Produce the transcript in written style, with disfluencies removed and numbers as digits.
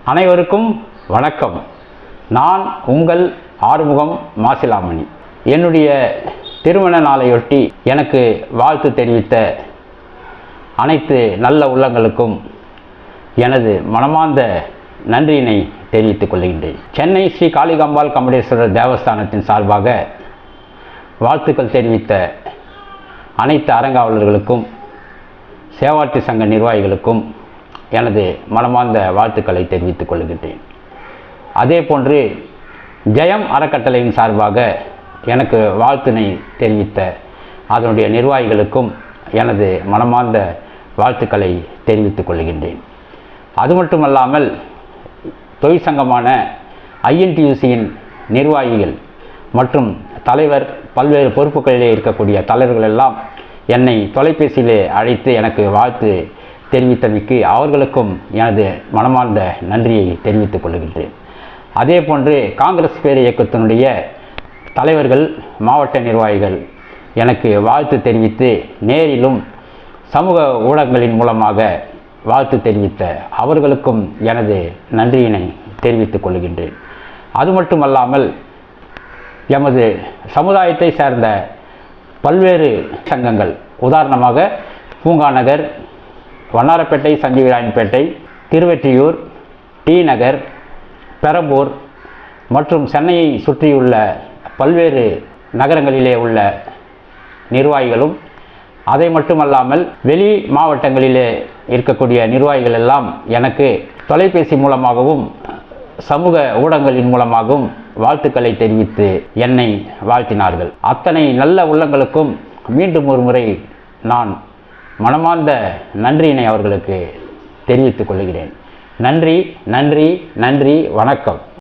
அனைவருக்கும் வணக்கம். நான் உங்கள் ஆறுமுகம் மாசிலாமணி. என்னுடைய திருமண நாளையொட்டி எனக்கு வாழ்த்து தெரிவித்த அனைத்து நல்ல உள்ளங்களுக்கும் எனது மனமார்ந்த நன்றியினை தெரிவித்துக் கொள்கின்றேன். சென்னை ஸ்ரீ காளிகாம்பாள் கமடேஸ்வரர் தேவஸ்தானத்தின் சார்பாக வாழ்த்துக்கள் தெரிவித்த அனைத்து அறங்காவலர்களுக்கும் சேவார்த்தி சங்க நிர்வாகிகளுக்கும் எனது மனமார்ந்த வாழ்த்துக்களை தெரிவித்துக் கொள்கின்றேன். அதே போன்று ஜெயம் அறக்கட்டளையின் சார்பாக எனக்கு வாழ்த்தினை தெரிவித்த அதனுடைய நிர்வாகிகளுக்கும் எனது மனமார்ந்த வாழ்த்துக்களை தெரிவித்துக் கொள்கின்றேன். அது மட்டுமல்லாமல் தொழிற்சங்கமான INTUCயின் நிர்வாகிகள் மற்றும் தலைவர், பல்வேறு பொறுப்புகளிலே இருக்கக்கூடிய தலைவர்கள் எல்லாம் என்னை தொலைபேசியிலே அழைத்து எனக்கு வாழ்த்து தெரிவித்தமைக்கு அவர்களுக்கும் எனது மனமார்ந்த நன்றியை தெரிவித்துக் கொள்கின்றேன். அதே போன்று காங்கிரஸ் பேர் இயக்கத்தினுடைய தலைவர்கள், மாவட்ட நிர்வாகிகள் எனக்கு வாழ்த்து தெரிவித்து நேரிலும் சமூக ஊடகங்களின் மூலமாக வாழ்த்து தெரிவித்த அவர்களுக்கும் எனது நன்றியினை தெரிவித்துக் கொள்கின்றேன். அது மட்டுமல்லாமல் எமது சமுதாயத்தை சேர்ந்த பல்வேறு சங்கங்கள், உதாரணமாக பூங்காநகர், வண்ணாரப்பேட்டை, சஞ்சீவிராயன்பேட்டை, திருவெற்றியூர், டி நகர், பெரம்பூர் மற்றும் சென்னையை சுற்றியுள்ள பல்வேறு நகரங்களிலே உள்ள நிர்வாகிகளும், அதை மட்டுமல்லாமல் வெளி மாவட்டங்களிலே இருக்கக்கூடிய நிர்வாகிகள் எல்லாம் எனக்கு தொலைபேசி மூலமாகவும் சமூக ஊடகங்களின் மூலமாகவும் வாழ்த்துக்களை தெரிவித்து என்னை வாழ்த்தினார்கள். அத்தனை நல்ல உள்ளங்களுக்கும் மீண்டும் ஒரு முறை நான் மனமார்ந்த நன்றியினை அவர்களுக்கு தெரிவித்துக் கொள்கிறேன். நன்றி, நன்றி, நன்றி. வணக்கம்.